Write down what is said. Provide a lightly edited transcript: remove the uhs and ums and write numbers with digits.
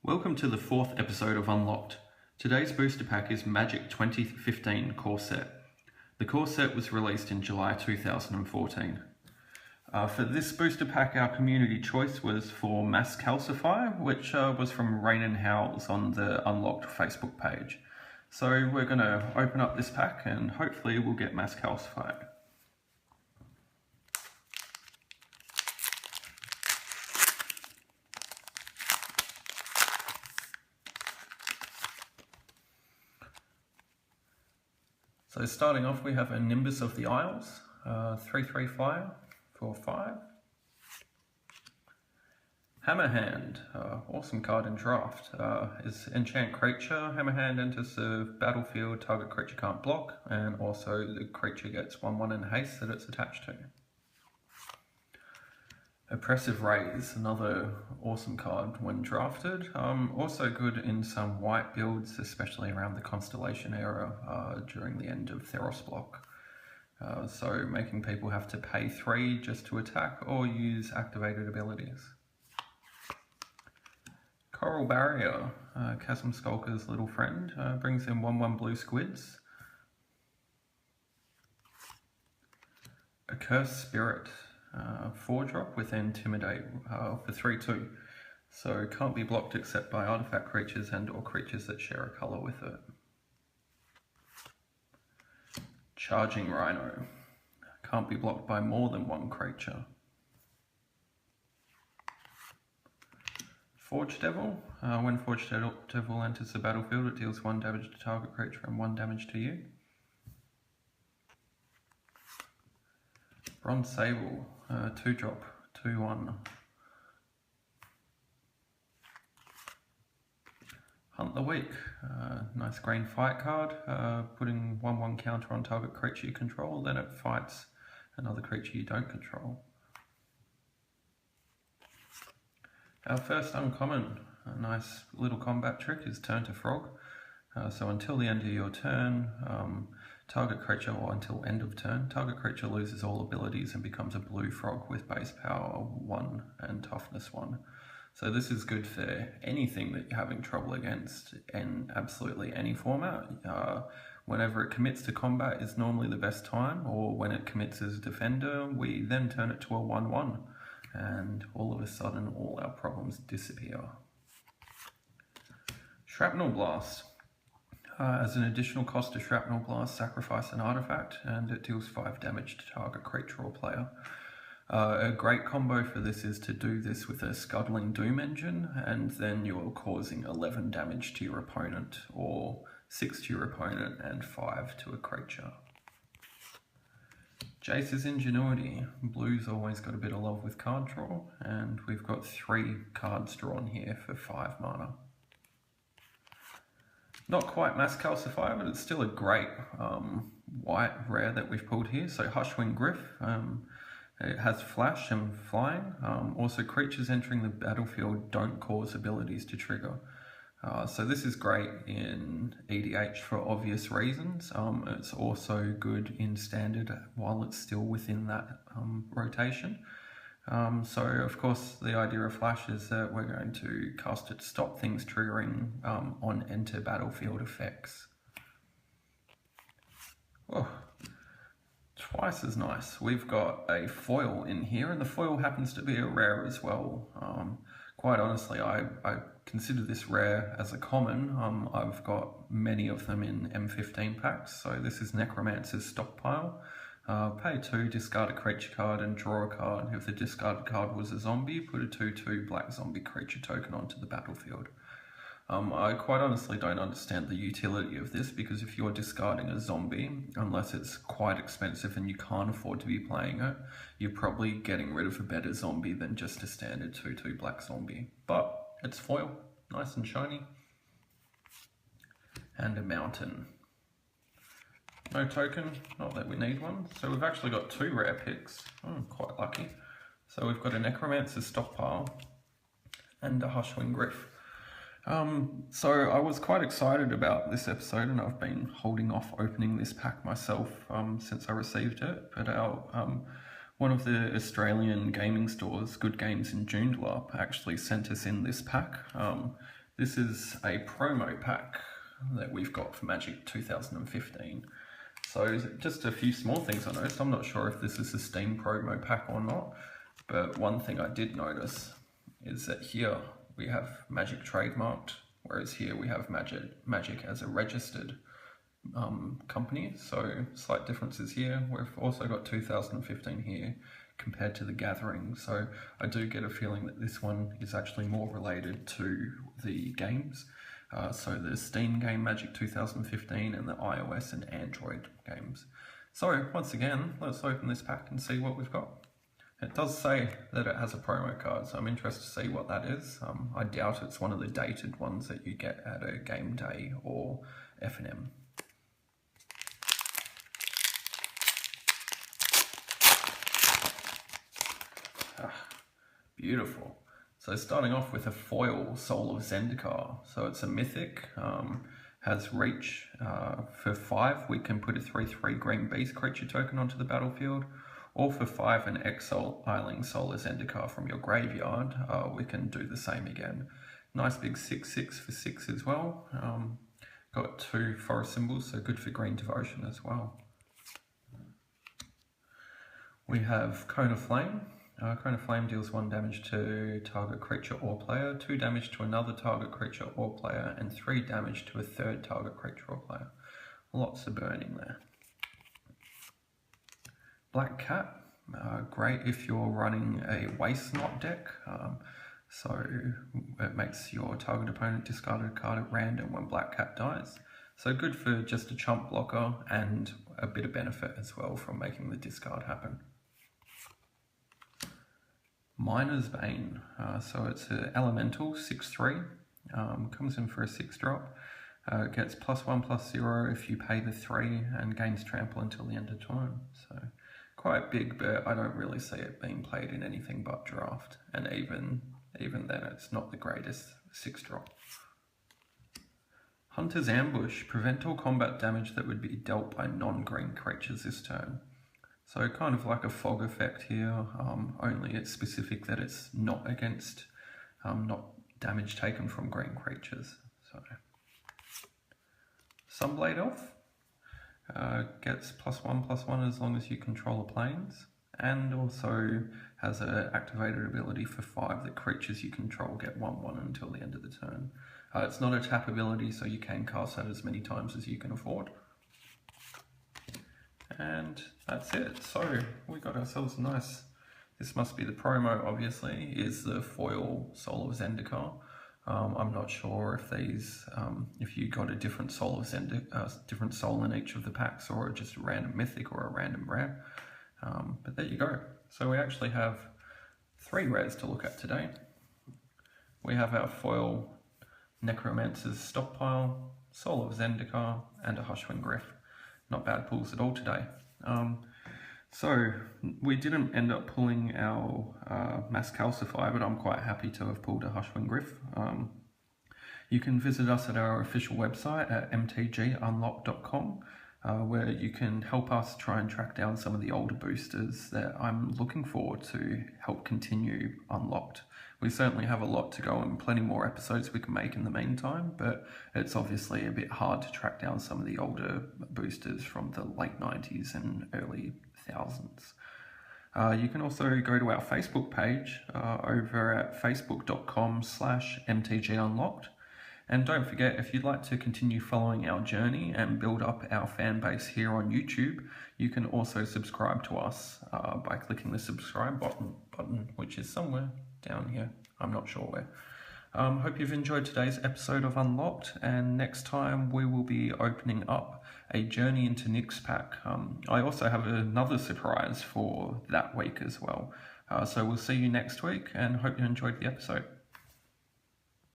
Welcome to the fourth episode of Unlocked. Today's booster pack is Magic 2015 Core Set. The core set was released in July 2014. For this booster pack, our community choice was for Mass Calcify, which was from Rain and Howls on the Unlocked Facebook page. So we're going to open up this pack and hopefully we'll get Mass Calcify. So starting off, we have a Nimbus of the Isles, 3/3 flyer for 5. Hammerhand, awesome card in draft, is enchant creature. Hammerhand enters the battlefield, target creature can't block, and also the creature gets 1/1 in haste that it's attached to. Oppressive Rays, another awesome card when drafted. Also good in some white builds, especially around the Constellation era during the end of Theros block. So making people have to pay 3 just to attack or use activated abilities. Coral Barrier, Chasm Skulker's little friend, brings in 1/1 blue squids. Accursed Spirit, 4-drop with Intimidate for 3/2. So can't be blocked except by artifact creatures and or creatures that share a colour with it. Charging Rhino, can't be blocked by more than one creature. Forge Devil, when Forge Devil enters the battlefield, it deals 1 damage to target creature and 1 damage to you. Bronze Sable, 2-drop, 2/1. Hunt the Weak, nice green fight card, putting 1/1 counter on target creature you control, then it fights another creature you don't control. Our first uncommon, a nice little combat trick, is Turn to Frog. So until the end of your turn, target creature, or until end of turn, target creature loses all abilities and becomes a blue frog with base power 1 and toughness 1. So this is good for anything that you're having trouble against in absolutely any format. Whenever it commits to combat is normally the best time, or when it commits as a defender, we then turn it to a 1/1. And all of a sudden all our problems disappear. Shrapnel Blast. As an additional cost to Shrapnel Blast, sacrifice an artifact and it deals 5 damage to target creature or player. A great combo for this is to do this with a Scuttling Doom engine, and then you're causing 11 damage to your opponent, or 6 to your opponent and 5 to a creature. Jace's Ingenuity. Blue's always got a bit of love with card draw, and we've got 3 cards drawn here for 5 mana. Not quite Mass Calcify, but it's still a great white rare that we've pulled here. So Hushwing Griff, it has flash and flying. Also creatures entering the battlefield don't cause abilities to trigger. So this is great in EDH for obvious reasons. It's also good in standard while it's still within that rotation. So of course the idea of flash is that we're going to cast it to stop things triggering on enter battlefield effects. Oh, twice as nice. We've got a foil in here, and the foil happens to be a rare as well. Quite honestly, I consider this rare as a common. I've got many of them in M15 packs, so this is Necromancer's Stockpile. Pay 2, discard a creature card and draw a card. If the discarded card was a zombie, put a 2/2 black zombie creature token onto the battlefield. I quite honestly don't understand the utility of this, because if you're discarding a zombie, unless it's quite expensive and you can't afford to be playing it, you're probably getting rid of a better zombie than just a standard 2/2 black zombie. But it's foil, nice and shiny. And a mountain. No token, not that we need one. So we've actually got 2 rare picks. Quite lucky. So we've got a Necromancer's Stockpile and a Hushwing Griff. So I was quite excited about this episode, and I've been holding off opening this pack myself since I received it. But one of the Australian gaming stores, Good Games in Joondalup, actually sent us in this pack. This is a promo pack that we've got for Magic 2015. So just a few small things I noticed. I'm not sure if this is a Steam promo pack or not, but one thing I did notice is that here we have Magic trademarked, whereas here we have Magic as a registered company. So slight differences here. We've also got 2015 here compared to the Gathering. So I do get a feeling that this one is actually more related to the games. So the Steam game Magic 2015 and the iOS and Android games. So once again, let's open this pack and see what we've got. It does say that it has a promo card, so I'm interested to see what that is. I doubt it's one of the dated ones that you get at a game day or F&M. Beautiful. So starting off with a foil Soul of Zendikar. So it's a mythic, has reach. For 5, we can put a 3/3 green beast creature token onto the battlefield. Or for 5, an exiling Soul of Zendikar from your graveyard. We can do the same again. Nice big 6/6 for 6 as well. Got 2 forest symbols, so good for green devotion as well. We have Cone of Flame. Cone of Flame deals 1 damage to target creature or player, 2 damage to another target creature or player, and 3 damage to a third target creature or player. Lots of burning there. Black Cat, great if you're running a Waste Knot deck, so it makes your target opponent discard a card at random when Black Cat dies. So good for just a chump blocker and a bit of benefit as well from making the discard happen. Miner's Bane, so it's an elemental, 6/3, comes in for a 6-drop, gets +1/+0 if you pay the 3 and gains trample until the end of turn. So quite big, but I don't really see it being played in anything but draft, and even then it's not the greatest 6-drop. Hunter's Ambush, prevent all combat damage that would be dealt by non-green creatures this turn. So kind of like a fog effect here, only it's specific that it's not against, not damage taken from green creatures. So Sunblade Elf gets +1/+1 as long as you control the planes, and also has an activated ability for 5 that creatures you control get 1/1 until the end of the turn. It's not a tap ability, so you can cast that as many times as you can afford. And that's it. So we got ourselves a nice, this must be the promo obviously, is the foil Soul of Zendikar. I'm not sure if these, if you got a different Soul of different soul in each of the packs, or just a random mythic or a random rare. But there you go. So we actually have 3 rares to look at today. We have our foil Necromancer's Stockpile, Soul of Zendikar, and a Hushwing Gryff. Not bad pulls at all today. So we didn't end up pulling our Mass Calcify, but I'm quite happy to have pulled a Hushwing Gryff. You can visit us at our official website at mtgunlock.com, where you can help us try and track down some of the older boosters that I'm looking forward to help continue Unlocked. We certainly have a lot to go and plenty more episodes we can make in the meantime, but it's obviously a bit hard to track down some of the older boosters from the late 90s and early thousands. You can also go to our Facebook page over at facebook.com/mtgunlocked. And don't forget, if you'd like to continue following our journey and build up our fan base here on YouTube, you can also subscribe to us by clicking the subscribe button, which is somewhere down here. I'm not sure where. Hope you've enjoyed today's episode of Unlocked, and next time we will be opening up a Journey into Nyx pack. I also have another surprise for that week as well. So we'll see you next week, and hope you enjoyed the episode.